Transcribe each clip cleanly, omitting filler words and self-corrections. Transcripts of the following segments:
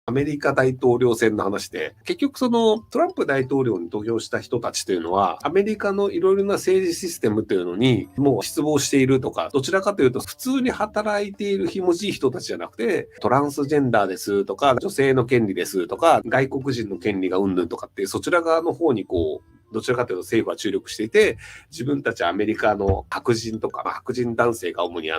アメリカ大統領選の話で、結局そのトランプ大統領に投票した人たちというのは、アメリカのいろいろな政治システムというのにもう失望しているとか、どちらかというと普通に働いているひもじい人たちじゃなくて、トランスジェンダーですとか、女性の権利ですとか、外国人の権利がうんぬんとかっていうそちら側の方にどちらかというと政府は注力していて、自分たちアメリカの白人とか、白人男性が主に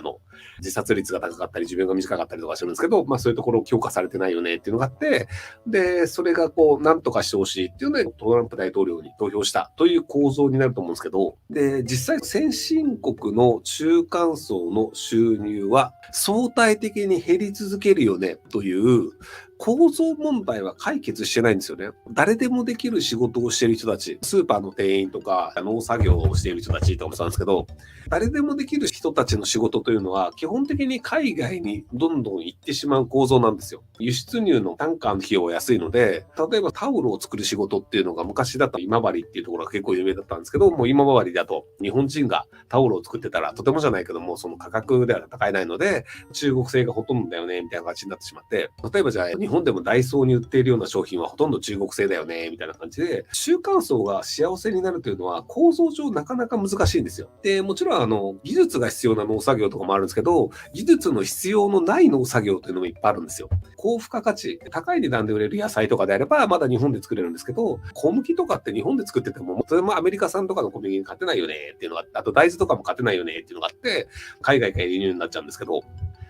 自殺率が高かったり、寿命が短かったりとかするんですけど、そういうところを強化されてないよねっていうのがあって、で、それがなんとかしてほしいっていうので、トランプ大統領に投票したという構造になると思うんですけど、で、実際先進国の中間層の収入は相対的に減り続けるよねという構造問題は解決してないんですよね。誰でもできる仕事をしている人たち、スーパーの店員とか農作業をしている人たちとかもそうなんですけど、誰でもできる人たちの仕事というのは基本的に海外にどんどん行ってしまう構造なんですよ。輸出入の単価の費用は安いので、例えばタオルを作る仕事っていうのが昔だと今治っていうところが結構有名だったんですけど、もう今治だと日本人がタオルを作ってたらとてもじゃないけどもその価格では高いないので中国製がほとんどだよねみたいな感じになってしまって、例えばじゃあ日本でもダイソーに売っているような商品はほとんど中国製だよねみたいな感じで、中間層が幸せになるというのは構造上なかなか難しいんですよ。で、もちろん技術が必要な農作業とかもあるんですけど、技術の必要のない農作業というのもいっぱいあるんですよ。高付加価値、高い値段で売れる野菜とかであればまだ日本で作れるんですけど、小麦とかって日本で作っててもそれもアメリカ産とかの小麦に勝てないよねっていうのがあって、あと大豆とかも勝てないよねっていうのがあって海外から輸入になっちゃうんですけど、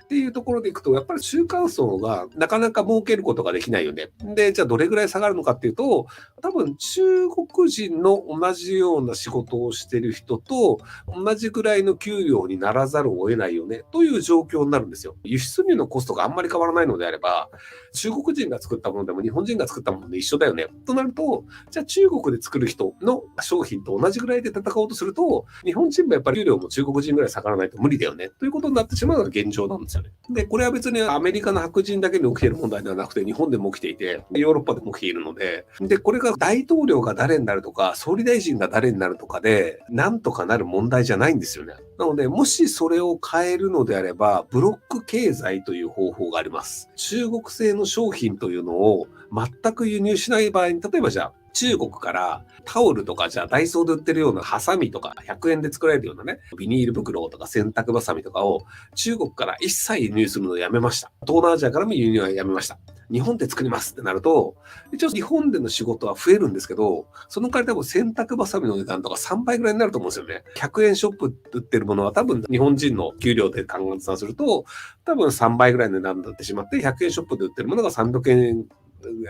っていうところでいくと、やっぱり中間層がなかなか儲けることができないよね。で、じゃあどれぐらい下がるのかっていうと、多分中国人の同じような仕事をしている人と同じぐらいの給料にならざるを得ないよねという状況になるんですよ。輸出入のコストがあんまり変わらないのであれば、中国人が作ったものでも日本人が作ったもので一緒だよね。となると、じゃあ中国で作る人の商品と同じぐらいで戦おうとすると、日本人もやっぱり給料も中国人ぐらい下がらないと無理だよね。ということになってしまうのが現状なんですよね。で、これは別にアメリカの白人だけに起きている問題ではなくて、日本でも起きていて、ヨーロッパでも起きているので、で、これが大統領が誰になるとか、総理大臣が誰になるとかで、なんとかなる問題じゃないんですよね。なので、もしそれを変えるのであれば、ブロック経済という方法があります。中国製の商品というのを全く輸入しない場合に、例えばじゃあ、中国からタオルとかじゃあダイソーで売ってるようなハサミとか100円で作られるようなね、ビニール袋とか洗濯バサミとかを中国から一切輸入するのをやめました。東南アジアからも輸入はやめました。日本で作りますってなると、一応日本での仕事は増えるんですけど、その代わり多分洗濯バサミの値段とか3倍ぐらいになると思うんですよね。100円ショップで売ってるものは多分日本人の給料で換算すると、多分3倍ぐらいの値段になってしまって、100円ショップで売ってるものが300円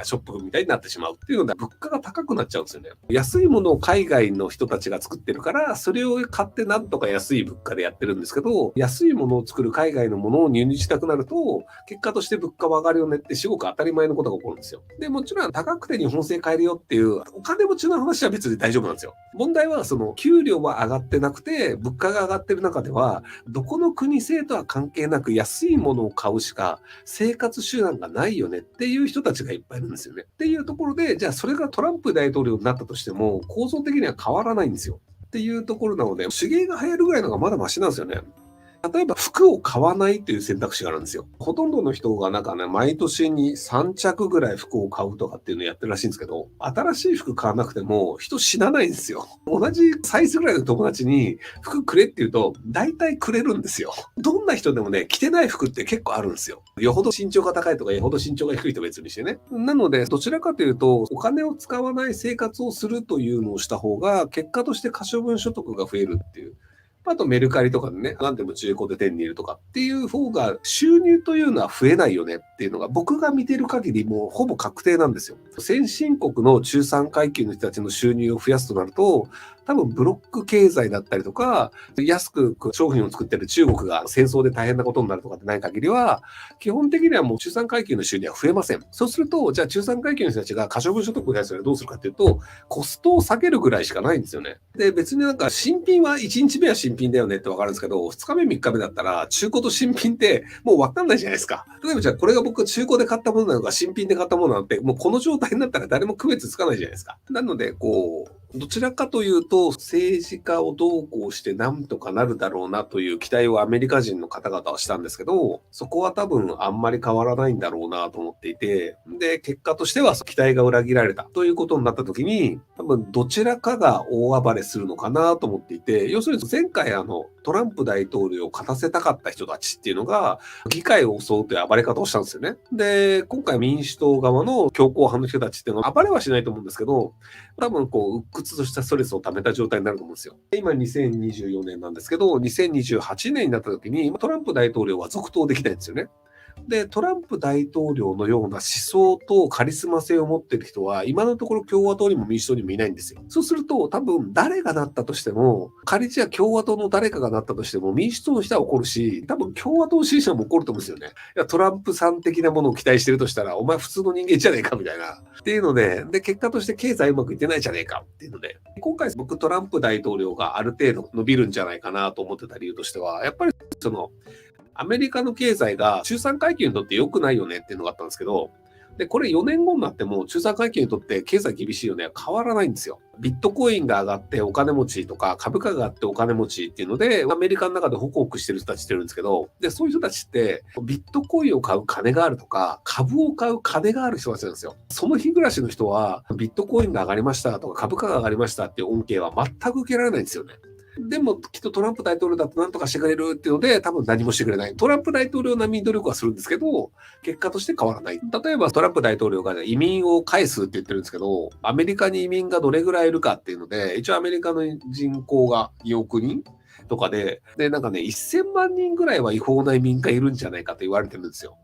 ショップみたいになってしまうっていうので、物価が高くなっちゃうんですよね。安いものを海外の人たちが作ってるから、それを買ってなんとか安い物価でやってるんですけど、安いものを作る海外のものを輸入したくなると、結果として物価は上がるよねってすごく当たり前のことが起こるんですよ。で、もちろん高くて日本製買えるよっていう、お金持ちの話は別に大丈夫なんですよ。問題はその給料は上がってなくて、物価が上がってる中では、どこの国製とは関係なく安いものを買うしか生活手段がないよねっていう人たちがいっぱいいるんですよね。っていうところで、じゃあそれがトランプ大統領になったとしても、構造的には変わらないんですよ。っていうところなので、手芸が流行るぐらいのがまだマシなんですよね。例えば服を買わないという選択肢があるんですよ。ほとんどの人がなんかね、毎年に3着ぐらい服を買うとかっていうのをやってるらしいんですけど、新しい服買わなくても人死なないんですよ。同じサイズぐらいの友達に服くれって言うと、大体くれるんですよ。どんな人でもね、着てない服って結構あるんですよ。よほど身長が高いとか、よほど身長が低い人は別にしてね。なので、どちらかというと、お金を使わない生活をするというのをした方が、結果として可処分所得が増えるっていう。あとメルカリとかでね、何でも中古で手に入れるとかっていう方が収入というのは増えないよねっていうのが僕が見てる限りもうほぼ確定なんですよ。先進国の中産階級の人たちの収入を増やすとなると、多分ブロック経済だったりとか、安く商品を作ってる中国が戦争で大変なことになるとかってない限りは、基本的にはもう中産階級の収入は増えません。そうすると、じゃあ中産階級の人たちが可処分所得を増やすにはどうするかっていうと、コストを下げるぐらいしかないんですよね。で、別になんか新品は1日目は新品だよねってわかるんですけど、2日目3日目だったら中古と新品ってもうわかんないじゃないですか。例えばじゃあこれが僕中古で買ったものなのか新品で買ったものなのって、もうこの状態になったら誰も区別つかないじゃないですか。なので、どちらかというと、政治家をどうこうしてなんとかなるだろうなという期待をアメリカ人の方々はしたんですけど、そこは多分あんまり変わらないんだろうなと思っていて、で、結果としては期待が裏切られたということになった時に、多分どちらかが大暴れするのかなと思っていて、要するに前回トランプ大統領を勝たせたかった人たちっていうのが、議会を襲うという暴れ方をしたんですよね。で、今回民主党側の強硬派の人たちっていうのは暴れはしないと思うんですけど、多分鬱屈としたストレスを溜めた状態になると思うんですよ。今2024年なんですけど、2028年になった時にトランプ大統領は続投できないんですよね。で、トランプ大統領のような思想とカリスマ性を持っている人は、今のところ共和党にも民主党にもいないんですよ。そうすると、多分誰がなったとしても、仮にじゃあ共和党の誰かがなったとしても、民主党の人は怒るし、多分共和党支持者も怒ると思うんですよね。いや、トランプさん的なものを期待してるとしたら、お前普通の人間じゃねえかみたいな。っていうので、結果として経済うまくいってないじゃねえかっていうので、今回僕トランプ大統領がある程度伸びるんじゃないかなと思ってた理由としては、やっぱりアメリカの経済が中産階級にとって良くないよねっていうのがあったんですけど、で、これ4年後になっても中産階級にとって経済厳しいよねは変わらないんですよ。ビットコインが上がってお金持ちとか株価が上がってお金持ちっていうので、アメリカの中でホクホクしてる人たちっているんですけど、で、そういう人たちってビットコインを買う金があるとか、株を買う金がある人たちなんですよ。その日暮らしの人はビットコインが上がりましたとか株価が上がりましたっていう恩恵は全く受けられないんですよね。でもきっとトランプ大統領だと何とかしてくれるっていうので多分何もしてくれない。トランプ大統領並みに努力はするんですけど、結果として変わらない。例えばトランプ大統領が移民を返すって言ってるんですけど、アメリカに移民がどれぐらいいるかっていうので、一応アメリカの人口が2億人とかで、なんかね、1000万人ぐらいは違法な移民がいるんじゃないかと言われてるんですよ。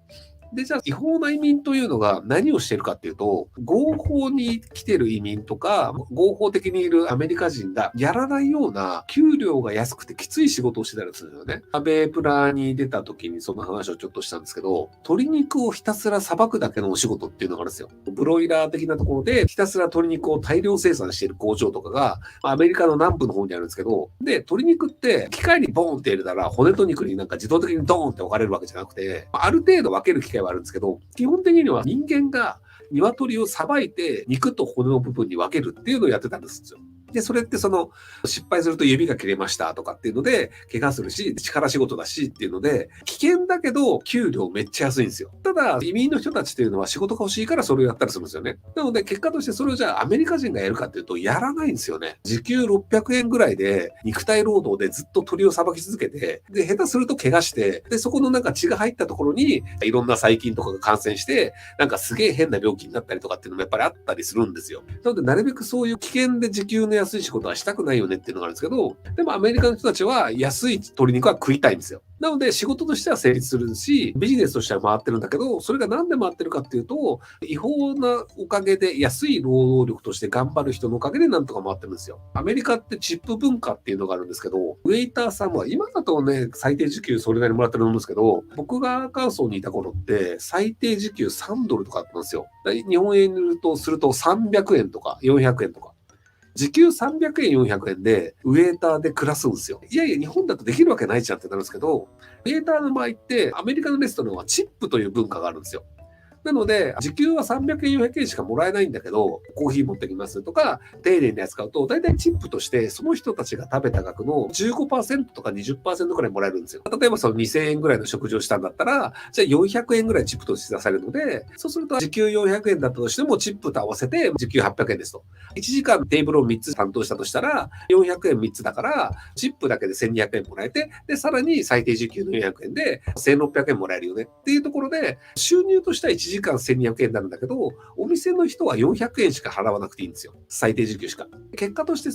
で、じゃあ、違法な移民というのが何をしているかっていうと、合法に来てる移民とか、合法的にいるアメリカ人がやらないような、給料が安くてきつい仕事をしてたりするんですよね。アベプラに出た時にその話をちょっとしたんですけど、鶏肉をひたすらさばくだけのお仕事っていうのがあるんですよ。ブロイラー的なところで、ひたすら鶏肉を大量生産している工場とかが、アメリカの南部の方にあるんですけど、で、鶏肉って機械にボーンって入れたら、骨と肉になんか自動的にドーンって分かれるわけじゃなくて、ある程度分ける機械はあるんですけど、基本的には人間が鶏をさばいて肉と骨の部分に分けるっていうのをやってたんですよ。で、それって失敗すると指が切れましたとかっていうので、怪我するし、力仕事だしっていうので、危険だけど、給料めっちゃ安いんですよ。ただ、移民の人たちっていうのは仕事が欲しいからそれをやったりするんですよね。なので、結果としてそれをじゃあアメリカ人がやるかっていうと、やらないんですよね。時給600円ぐらいで、肉体労働でずっと鳥をさばき続けて、で、下手すると怪我して、で、そこのなんか血が入ったところに、いろんな細菌とかが感染して、なんかすげえ変な病気になったりとかっていうのもやっぱりあったりするんですよ。なので、なるべくそういう危険で時給の安い仕事はしたくないよねっていうのがあるんですけど、でもアメリカの人たちは安い鶏肉は食いたいんですよ。なので仕事としては成立するし、ビジネスとしては回ってるんだけど、それがなんで回ってるかっていうと、違法なおかげで安い労働力として頑張る人のおかげでなんとか回ってるんですよ。アメリカってチップ文化っていうのがあるんですけど、ウェイターさんは今だとね、最低時給それなりにもらってると思うんですけど、僕がアーカンソーにいた頃って最低時給3ドルとかだったんですよ。日本円にすると300円とか400円とか。時給300円、400円で、ウェーターで暮らすんですよ。いやいや、日本だとできるわけないじゃんってなるんですけど、ウェーターの場合って、アメリカのレストランはチップという文化があるんですよ。なので、時給は300円、400円しかもらえないんだけど、コーヒー持ってきますとか、丁寧に扱うと、だいたいチップとして、その人たちが食べた額の 15% とか 20% くらいもらえるんですよ。例えばその2000円ぐらいの食事をしたんだったら、じゃあ400円ぐらいチップとして出されるので、そうすると時給400円だったとしても、チップと合わせて時給800円ですと。1時間テーブルを3つ担当したとしたら、400円3つだから、チップだけで1200円もらえて、で、さらに最低時給の400円で1600円もらえるよねっていうところで、収入としては1時間1200円になるんだけど、お店の人は400円しか払わなくていいんですよ。最低時給しか。結果として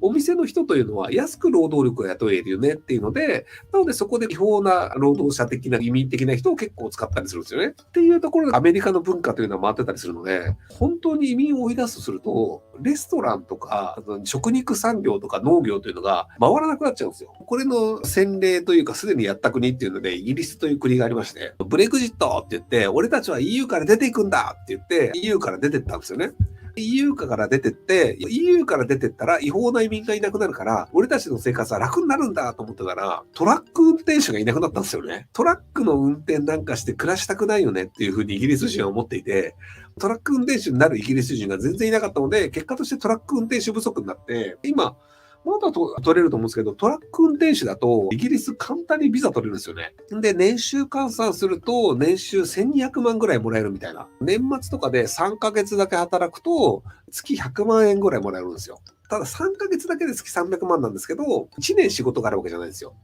お店の人というのは安く労働力を雇えるよねっていうので、なのでそこで違法な労働者的な移民的な人を結構使ったりするんですよね。っていうところでアメリカの文化というのは回ってたりするので、本当に移民を追い出すとすると、レストランとか食肉産業とか農業というのが回らなくなっちゃうんですよ。これの先例というかすでにやった国っていうので、イギリスという国がありまして、ブレグジットって言って、俺たちは EU から出ていくんだって言って EU から出てったんですよね。EU から出てって、EU から出てったら違法な移民がいなくなるから、俺たちの生活は楽になるんだと思ってたら、トラック運転手がいなくなったんですよね。トラックの運転なんかして暮らしたくないよねっていうふうにイギリス人は思っていて、トラック運転手になるイギリス人が全然いなかったので、結果としてトラック運転手不足になって、今、まだ取れると思うんですけど、トラック運転手だと、イギリス簡単にビザ取れるんですよね。で、年収換算すると、年収1200万ぐらいもらえるみたいな。年末とかで3ヶ月だけ働くと、月100万円ぐらいもらえるんですよ。ただ3ヶ月だけで月300万なんですけど、1年仕事があるわけじゃないんですよ。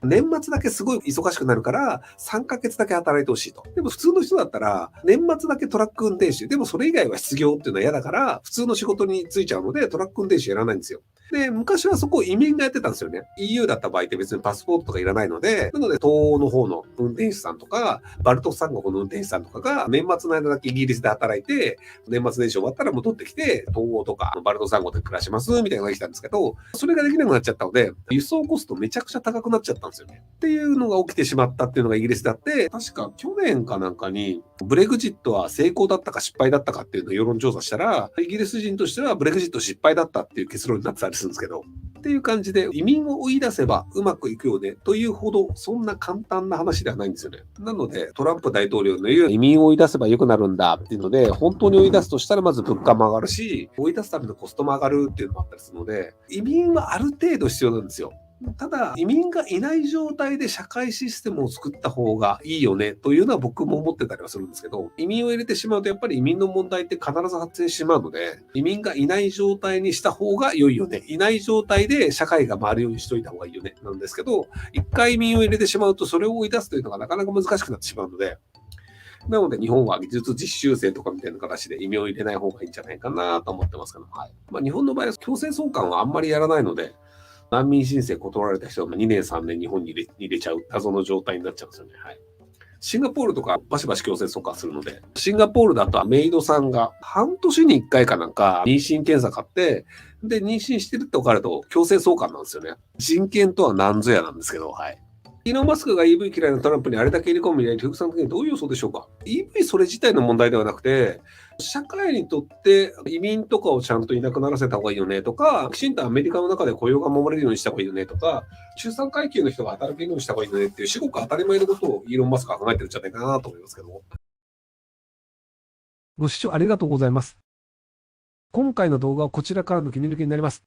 年末だけすごい忙しくなるから、3ヶ月だけ働いてほしいと。でも普通の人だったら、年末だけトラック運転手、でもそれ以外は失業っていうのは嫌だから、普通の仕事に就いちゃうので、トラック運転手やらないんですよ。で、昔はそこを移民がやってたんですよね。EU だった場合って別にパスポートとかいらないので、なので東欧の方の運転手さんとか、バルト三国の運転手さんとかが、年末の間だけイギリスで働いて、年末年始終わったら戻ってきて、東欧とかバルト三国で暮らします、みたいなのができたんですけど、それができなくなっちゃったので、輸送コストめちゃくちゃ高くなっちゃったんですよね。っていうのが起きてしまったっていうのがイギリスであって、確か去年かなんかに、ブレグジットは成功だったか失敗だったかっていうのを世論調査したら、イギリス人としてはブレグジット失敗だったっていう結論になってたりするんですけど、っていう感じで移民を追い出せばうまくいくよねというほどそんな簡単な話ではないんですよね。なのでトランプ大統領の言う移民を追い出せば良くなるんだっていうので、本当に追い出すとしたらまず物価も上がるし、追い出すためのコストも上がるっていうのもあったりするので、移民はある程度必要なんですよ。ただ、移民がいない状態で社会システムを作った方がいいよねというのは僕も思ってたりはするんですけど、移民を入れてしまうとやっぱり移民の問題って必ず発生してしまうので、移民がいない状態にした方が良いよね。いない状態で社会が回るようにしといた方がいいよね。なんですけど、一回移民を入れてしまうとそれを追い出すというのがなかなか難しくなってしまうので、なので日本は技術実習生とかみたいな形で移民を入れない方がいいんじゃないかなと思ってますけど、はい。日本の場合は強制送還はあんまりやらないので、難民申請断られた人が2年3年日本に入れちゃう謎の状態になっちゃうんですよね。はい。シンガポールとかバシバシ強制送還するので、シンガポールだとメイドさんが半年に1回かなんか妊娠検査買って、で、妊娠してるって分かると強制送還なんですよね。人権とは何ぞやなんですけど、はい。イーロン・マスクが EV 嫌いなトランプにあれだけ入れ込む未来、福さん的にどういう予想でしょうか？ EV それ自体の問題ではなくて、社会にとって移民とかをちゃんといなくならせた方がいいよねとか、きちんとアメリカの中で雇用が守れるようにした方がいいよねとか、中産階級の人が働けるようにした方がいいよねっていう、至極当たり前のことをイーロン・マスクは考えてるんじゃないかなと思いますけども。ご視聴ありがとうございます。今回の動画はこちらからの切り抜きになります。